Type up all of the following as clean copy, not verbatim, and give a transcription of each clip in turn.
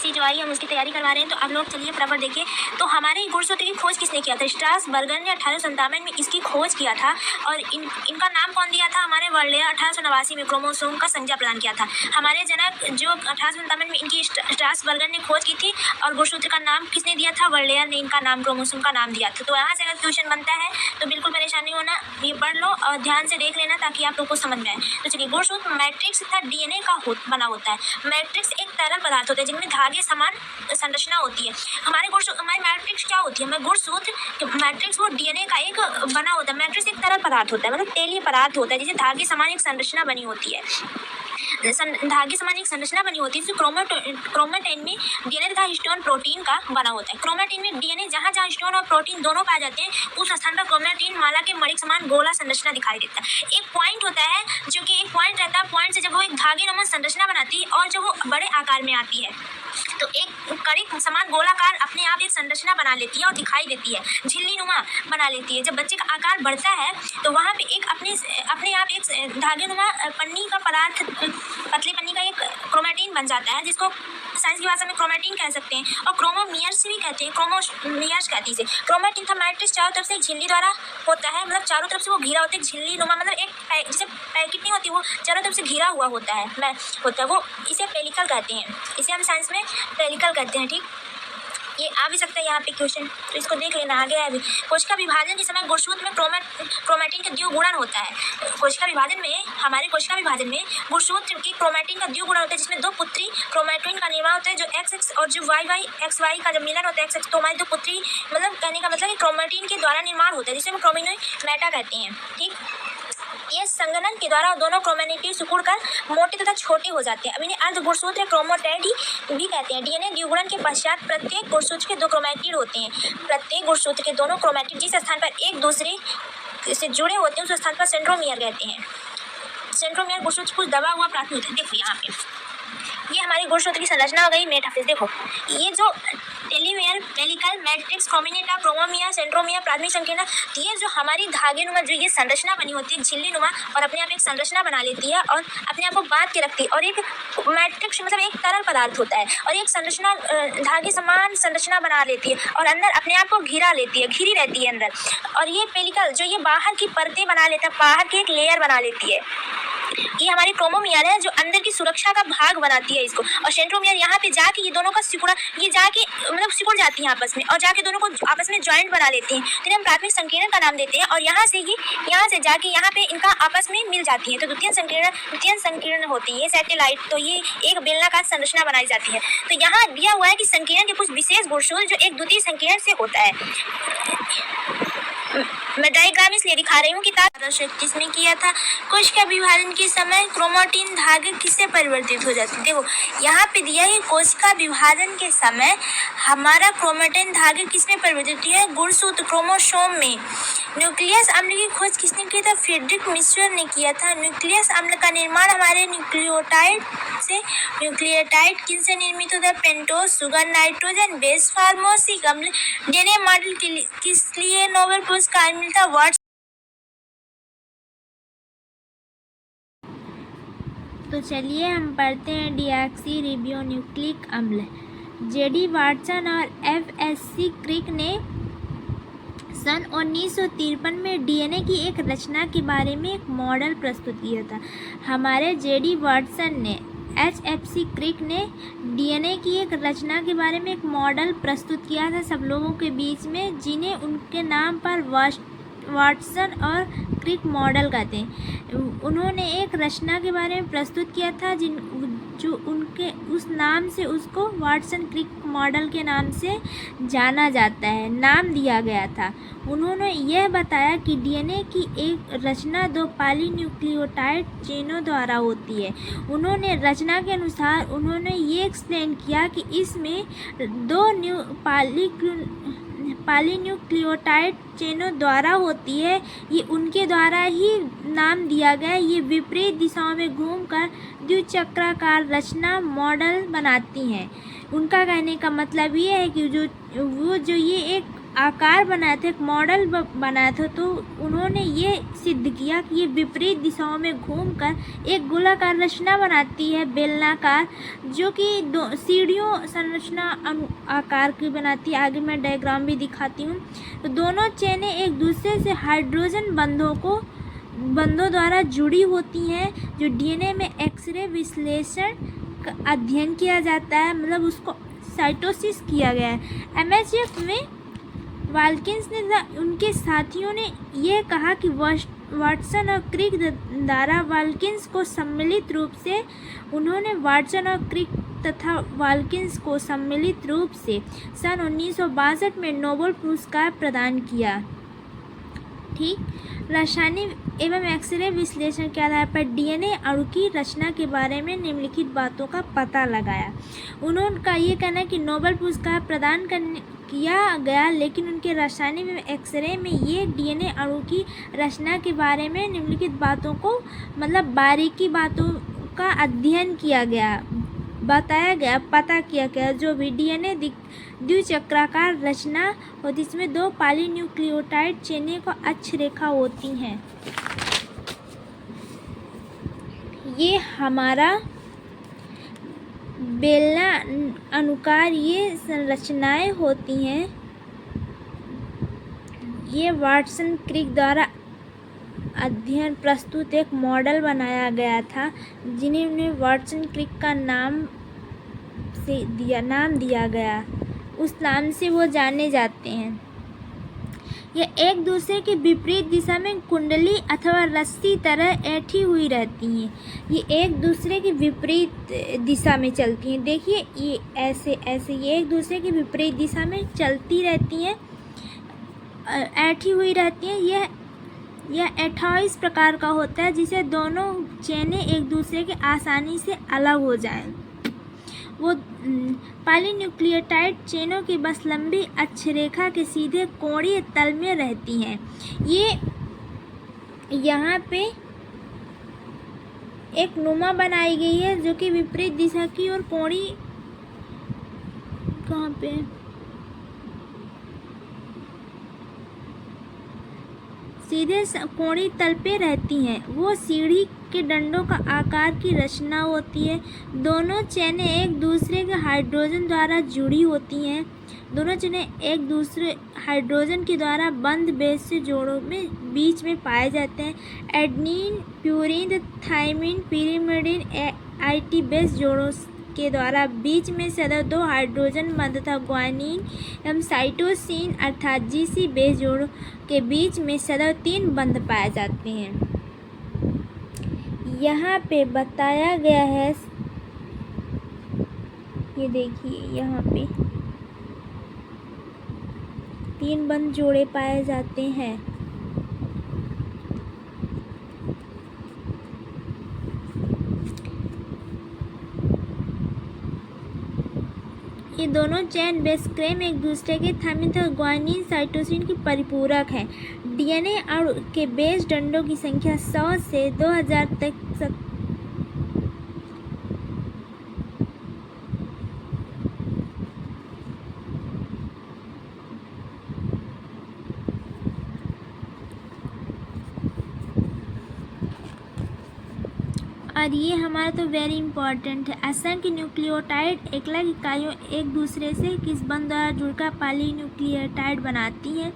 UPSC जो आई, हम उसकी तैयारी करवा रहे हैं, तो आप लोग चलिए फटाफट देखिए। तो हमारे गुणसूत्र की खोज किसने किया था? स्ट्रासबर्गर ने 1857 में इसकी खोज किया था। और इनका नाम कौन दिया था? हमारे वर्लेयर 1889 में क्रोमोसोम का संज्ञा प्रदान किया था। हमारे जनक जो 1857 में इनकी स्ट्रासबर्गर ने खोज की थी, और गुणसूत्र का नाम किसने दिया था? वर्लेयर ने इनका नाम क्रोमोसोम का नाम दिया था। तो यहाँ से अगर क्वेश्चन बनता है तो बिल्कुल परेशानी होना, ये पढ़ लो और ध्यान से देख लेना ताकि आप लोग को समझ में आए। तो चलिए, गुणसूत्र मैट्रिक्स तथा डीएनए का बना होता है। मैट्रिक्स एक तरल पदार्थ होता है जिनमें धागे समान संरचना होती है। हमारी मैट्रिक्स क्या होती है? गुणसूत्र मैट्रिक्स वो डीएनए का एक बना होता है। मैट्रिक्स एक तरल पदार्थ होता है, मतलब तेलीय पदार्थ होता है जिसे धागे समान एक संरचना बनी होती है। धागे समान एक संरचना बनी होती है। क्रोमेटिन में डीएनए तथा हिस्टोन प्रोटीन का बना होता है। क्रोमेटिन में डीएनए जहाँ जहाँ हिस्टोन और प्रोटीन दोनों पाए जाते हैं, उस स्थान पर क्रोमेटिन माला के मणि समान गोला संरचना दिखाई देता है। एक पॉइंट होता है, जो कि एक पॉइंट रहता है, पॉइंट से जब वो एक धागे नुमा संरचना बनाती है और जब वो बड़े आकार में आती है तो एक कड़ी समान गोलाकार अपने आप एक संरचना बना लेती है और दिखाई देती है, झिल्ली नुमा बना लेती है। जब बच्चे का आकार बढ़ता है तो वहाँ पे एक अपने आप एक धागे नुमा पन्नी का पदार्थ, पतली पन्नी का एक क्रोमेटिन बन जाता है, जिसको साइंस की भाषा में क्रोमेटिन कह सकते हैं, और क्रोमोमियर्स भी कहते हैं, क्रोमोमियर्स कहती है इसे। क्रोमेटिन का मैट्रिक्स चारों तरफ से एक झिल्ली द्वारा होता है, मतलब चारों तरफ से वो घिरा होता है, झिल्ली नुमा, मतलब एक जैसे पैकेट नहीं होती, वो चारों तरफ से घिरा हुआ होता है वो इसे पेलिकल कहते हैं। इसे हम साइंस में पेलिकल कहते हैं। ठीक, ये आ भी सकता है यहाँ पे क्वेश्चन, तो इसको देख लेना। आगे है अभी, कोशिका विभाजन के समय गुणसूत्र में क्रोमेटिन का द्विगुणन होता है। कोशिका विभाजन में गुणसूत्र की क्रोमेटिन का द्विगुणन होता है, जिसमें दो पुत्री क्रोमेटिन का निर्माण होता है, जो XX और जो YY का जब मिलन होता है XX, तो हमारी दो पुत्री, मतलब कहने का मतलब कि क्रोमेटिन के द्वारा निर्माण होता है, जिसे हम क्रोमिनोमेटा कहते हैं। ठीक, ये संघनन के द्वारा दोनों क्रोमेटिन सिकुड़कर मोटे तथा छोटे हो जाते हैं। अब इन्हें अर्ध गुणसूत्र क्रोमेटिड भी कहते हैं। डीएनए द्विगुणन के पश्चात प्रत्येक गुणसूत्र के दो क्रोमेटिड होते हैं। प्रत्येक गुणसूत्र के दोनों क्रोमेटिड जिस स्थान पर एक दूसरे से जुड़े होते हैं उस स्थान पर सेंट्रोमियर कहते हैं। सेंट्रोमियर गुणसूत्र कुछ दबा हुआ प्राप्त होता है। देखो यहाँ पे ये हमारी गुणसूत्र की संरचना हो गई मेटाफेज। देखो ये जो टेलीमियर, पेलिकल, मैट्रिक्स, क्रोमिनेटा, क्रोमोमियर, सेंट्रोमियर, प्राथमिक संकीर्ण, ये जो हमारी धागे नुमा जो ये संरचना बनी होती है, झिल्ली नुमा, और अपने आप एक संरचना बना लेती है और अपने आप को बांध के रखती है। और एक मैट्रिक्स मतलब एक तरल पदार्थ होता है और एक संरचना धागे समान संरचना बना लेती है और अंदर अपने आप को घिरा लेती है, घिरी रहती है अंदर। और ये पेलिकल जो ये बाहर की परतें बना लेता है, बाहर की एक लेयर बना लेती है। ये हमारी क्रोमोमियर है जो अंदर की सुरक्षा का भाग बनाती है इसको। और सेंट्रोमियर यहाँ पे जाके ये दोनों का सिकुड़ा, ये जाके मतलब सिकुड़ जाती है आपस में और जाके दोनों को आपस में जॉइंट बना लेती हैं, तो हम प्राथमिक संकीर्ण का नाम देते हैं। और यहाँ से जाके यहाँ पे इनका आपस में मिल जाती है, तो द्वितीय संकीर्ण होती है ये सैटेलाइट। तो ये एक बेलनाकार संरचना बनाई जाती है। तो यहाँ दिया हुआ है कि संकीर्ण के कुछ विशेष गुणसूत्र जो एक द्वितीय संकीर्ण से होता है। मैं डायग्राम इसलिए दिखा रही हूँ कि किसने किया था। कोशिका विभाजन के समय क्रोमेटिन धागे किससे परिवर्तित हो जाते हैं। देखो यहाँ पे दिया है कोशिका विभाजन के समय हमारा क्रोमेटिन धागे किसमें परिवर्तित हुआ है, गुणसूत्र क्रोमोसोम में। न्यूक्लियस अम्ल की खोज किसने की था, फ्रेडरिक मिश्र ने किया था। न्यूक्लियस अम्ल का निर्माण हमारे न्यूक्लियोटाइड से, न्यूक्लियोटाइड किनसे निर्मित होता है, पेंटोज, सुगर, नाइट्रोजन बेस, फार्मोसिक अम्ल। डीएनए मॉडल किस लिए नोबेल पुरस्कार मिलता, वर्ड्स। तो चलिए हम पढ़ते हैं डीऑक्सी रिबोन्यूक्लिक अम्ल। जेडी वाटसन और FSC क्रिक ने सन 1953 में डीएनए की एक रचना के बारे में एक मॉडल प्रस्तुत किया था। हमारे जेडी वाटसन ने, HFC क्रिक ने डीएनए की एक रचना के बारे में एक मॉडल प्रस्तुत किया था सब लोगों के बीच में, जिन्हें उनके नाम पर वाटसन और क्रिक मॉडल कहते हैं। उन्होंने एक रचना के बारे में प्रस्तुत किया था जो उनके उस नाम से उसको वाटसन क्रिक मॉडल के नाम से जाना जाता है, नाम दिया गया था। उन्होंने यह बताया कि डीएनए की एक रचना दो पॉलीन्यूक्लियोटाइड चेनों द्वारा होती है। उन्होंने रचना के अनुसार उन्होंने ये एक्सप्लेन किया कि इसमें दो पॉलीन्यूक्लियोटाइड चेनों द्वारा होती है, ये उनके द्वारा ही नाम दिया गया। ये विपरीत दिशाओं में घूमकर द्विचक्राकार रचना मॉडल बनाती हैं। उनका कहने का मतलब ये है कि जो ये एक आकार बनाया था, एक मॉडल बनाया था, तो उन्होंने ये सिद्ध किया कि ये विपरीत दिशाओं में घूमकर एक गोलाकार रचना बनाती है, बेलनाकार, जो कि दो सीढ़ियों संरचना आकार की बनाती है। आगे मैं डायग्राम भी दिखाती हूँ। तो दोनों चेनें एक दूसरे से हाइड्रोजन बंधों द्वारा जुड़ी होती हैं, जो डीएनए में एक्सरे विश्लेषण का अध्ययन किया जाता है, मतलब उसको साइटोसिस किया गया है। एमएचएफ में वाल्किंस ने उनके साथियों ने यह कहा कि वाटसन और क्रिक द्वारा वाल्किंस को सम्मिलित रूप से सन 1962 में नोबेल पुरस्कार प्रदान किया। ठीक, रासायनिक एवं एक्सरे विश्लेषण के आधार पर डीएनए अणु की रचना के बारे में निम्नलिखित बातों का पता लगाया। उनका ये कहना है कि नोबेल पुरस्कार प्रदान किया गया, लेकिन उनके रासायनिक एवं एक्सरे में ये डीएनए अणु की रचना के बारे में निम्नलिखित बातों को, मतलब बारीकी बातों का अध्ययन किया गया, बताया गया, पता किया गया। जो भी डीएनए द्विचक्राकार रचना होती है, इसमें 2 पॉलीन्यूक्लियोटाइड चेनें को अक्ष रेखा होती हैं। ये हमारा बेलना अनुकार ये संरचनाएं होती हैं। ये वाटसन क्रिक द्वारा अध्ययन प्रस्तुत एक मॉडल बनाया गया था, जिन्हें उन्हें वाटसन क्रिक का नाम दिया गया, उस नाम से वो जाने जाते हैं। ये एक दूसरे के विपरीत दिशा में कुंडली अथवा रस्सी तरह ऐठी हुई रहती हैं। ये एक दूसरे के विपरीत दिशा में चलती हैं। देखिए, ये ऐसे ये एक दूसरे के विपरीत दिशा में चलती रहती हैं, ऐठी हुई रहती हैं। यह 28 प्रकार का होता है, जिसे दोनों चेनें एक दूसरे के आसानी से अलग हो जाएं। वो पॉलीन्यूक्लियोटाइड चेनों की बस लंबी अक्षरेखा के सीधे कोणीय तल में रहती हैं। ये यहाँ पे एक नुमा बनाई गई है, जो कि विपरीत दिशा की और कोणीय कहाँ पे सीधे कोणीय तल पे रहती हैं। वो सीढ़ी के डंडों का आकार की रचना होती है। दोनों चेनें एक दूसरे के हाइड्रोजन द्वारा जुड़ी होती हैं। दोनों चेनें एक दूसरे हाइड्रोजन के द्वारा बंद बेस से जोड़ों में बीच में पाए जाते हैं। Adenine, purine, thymine, pyrimidine, IT base जोड़ों के द्वारा बीच में सदैव 2 हाइड्रोजन बंध तथा ग्वानिन एवं साइटोसिन अर्थात जीसी बेस जोड़ों के बीच में सदैव 3 बंध पाए जाते हैं। यहाँ पे बताया गया है, ये देखिए, यहाँ पे 3 बंध जोड़े पाए जाते हैं। ये दोनों चेन बेस क्रेम एक दूसरे के थाइमिन तथा ग्वानिन साइटोसिन की परिपूरक है। डीएनए अणु के बेस डंडों की संख्या 100 से 2000 तक और ये हमारा तो वेरी इंपॉर्टेंट है। असंख्य न्यूक्लियोटाइड एकलक इकाइयों एक दूसरे से किस बंध द्वारा जुड़कर पॉलीन्यूक्लियोटाइड बनाती हैं?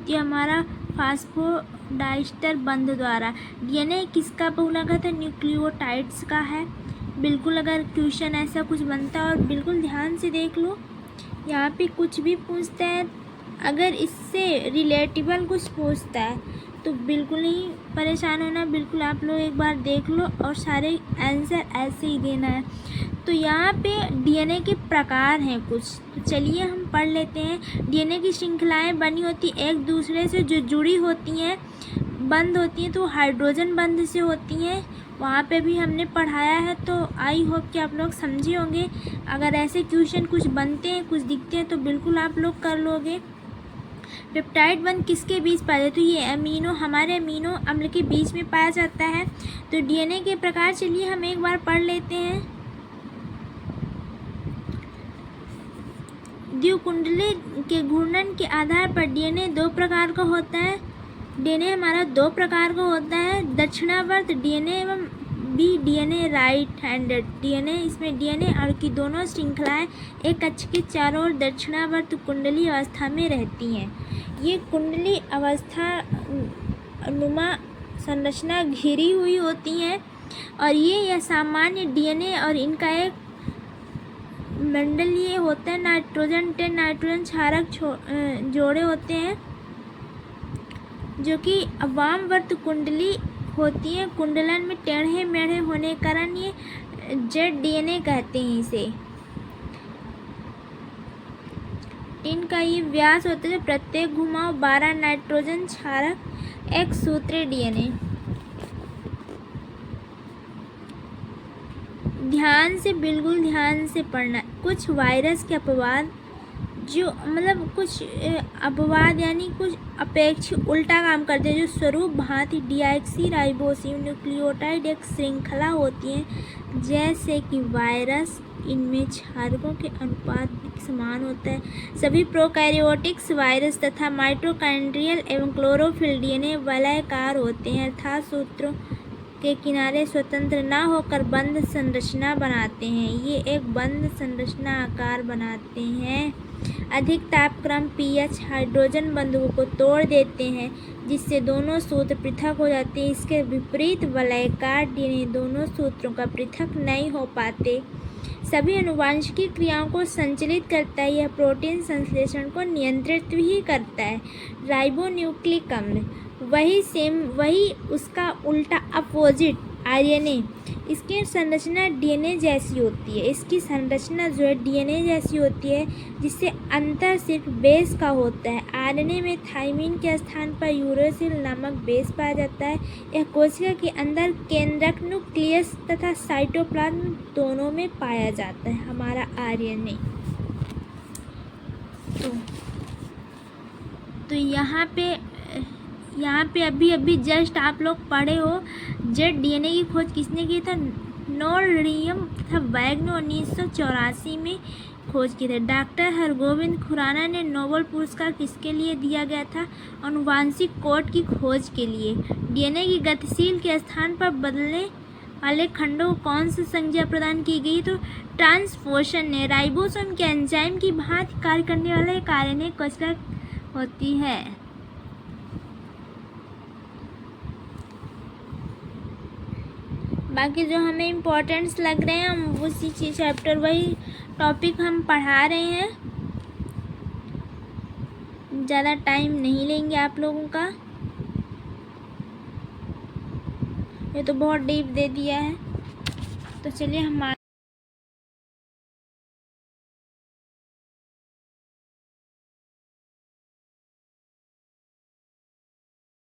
ये हमारा फास्फोडाइस्टर बंध द्वारा। डीएनए किसका बहुलक है? न्यूक्लियोटाइड्स का है। बिल्कुल, अगर क्वेश्चन ऐसा कुछ बनता है और बिल्कुल ध्यान से देख लो, यहाँ पे कुछ भी पूछता है, अगर इससे रिलेटेबल कुछ पूछता है तो बिल्कुल नहीं परेशान होना, बिल्कुल आप लोग एक बार देख लो और सारे आंसर ऐसे ही देना है। तो यहाँ पे डीएनए के प्रकार हैं कुछ, तो चलिए हम पढ़ लेते हैं। डीएनए की श्रृंखलाएं बनी होती एक दूसरे से जो जुड़ी होती हैं, बंद होती हैं, तो हाइड्रोजन बंध से होती हैं। वहाँ पे भी हमने पढ़ाया है, तो आई होप कि आप लोग समझे होंगे। अगर ऐसे क्वेश्चन कुछ बनते हैं, कुछ दिखते हैं, तो बिल्कुल आप लोग कर लोगे। पेप्टाइड बंध किसके बीच पाया जाता है? तो ये हमारे अमीनो अम्ल के बीच में पाया जाता है। तो डीएनए के प्रकार चलिए हम एक बार पढ़ लेते हैं। द्विकुंडली के घूर्णन के आधार पर डीएनए दो प्रकार का होता है। डीएनए हमारा दो प्रकार का होता है, दक्षिणावर्त डीएनए एवं B DNA right handed DNA. इसमें डीएनए और की दोनों श्रृंखलाएं एक अक्ष के चारों ओर दक्षिणावर्त कुंडली अवस्था में रहती हैं। ये कुंडली अवस्था नुमा संरचना घिरी हुई होती हैं और ये सामान्य डीएनए और इनका एक मंडलीय होता है। नाइट्रोजन 10 नाइट्रोजन क्षारक जोड़े होते हैं जो कि वामवर्त कुंडली होती है। कुंडलन में टेढ़े मेढ़े होने के कारण ये जेड डीएनए कहते हैं इसे। इनका ये व्यास होता है, प्रत्येक घुमाव 12 नाइट्रोजन क्षारक एक सूत्रीय डीएनए। ध्यान से, बिल्कुल ध्यान से पढ़ना। कुछ वायरस के अपवाद जो मतलब कुछ अपवाद यानी कुछ अपेक्षित उल्टा काम करते हैं, जो स्वरूप भांति डीऑक्सी राइबोसिस न्यूक्लियोटाइड एक श्रृंखला होती है। जैसे कि वायरस, इनमें क्षारकों के अनुपात समान होता है। सभी प्रोकैरियोटिक्स वायरस तथा माइटोकॉन्ड्रियल एवं क्लोरोफिल डीएनए वलयाकार होते हैं, अर्थात सूत्रों के किनारे स्वतंत्र न होकर बंध संरचना बनाते हैं। ये एक बंध संरचना आकार बनाते हैं। अधिक तापक्रम पीएच हाइड्रोजन बंधुओं को तोड़ देते हैं, जिससे दोनों सूत्र पृथक हो जाते हैं। इसके विपरीत वलयाकार डीएनए दोनों सूत्रों का पृथक नहीं हो पाते। सभी आनुवंशिकी क्रियाओं को संचालित करता है। यह प्रोटीन संश्लेषण को नियंत्रित भी करता है। राइबोन्यूक्लिक अम्ल वही उसका उल्टा अपोजिट आरएनए। इसकी संरचना डीएनए जैसी होती है। इसकी संरचना जो है डीएनए जैसी होती है, जिससे अंतर सिर्फ बेस का होता है। आरएनए में थाइमिन के स्थान पर यूरेसिल नामक बेस पाया जाता है। यह कोशिका के अंदर केंद्रक न्यूक्लियस तथा साइटोप्लाज्म दोनों में पाया जाता है हमारा आरएनए। तो यहाँ पे अभी जस्ट आप लोग पढ़े हो जेड डीएनए की खोज किसने की था? नोर्डियम तथा वैग्नो 1984 में खोज की थी। डॉक्टर हरगोविंद खुराना ने नोबेल पुरस्कार किसके लिए दिया गया था? आनुवांशिक कोड की खोज के लिए। डीएनए की गतिशील के स्थान पर बदलने वाले खंडों को कौन सी संज्ञा प्रदान की गई? तो ट्रांसपोर्शन ने। राइबोसोम के एंजाइम की भांति कार्य करने वाला एक आरएनए कोशिका होती है। बाकी जो हमें इम्पोर्टेंट्स लग रहे हैं हम उसी चैप्टर वही टॉपिक हम पढ़ा रहे हैं। ज़्यादा टाइम नहीं लेंगे आप लोगों का। ये तो बहुत डीप दे दिया है। तो चलिए हम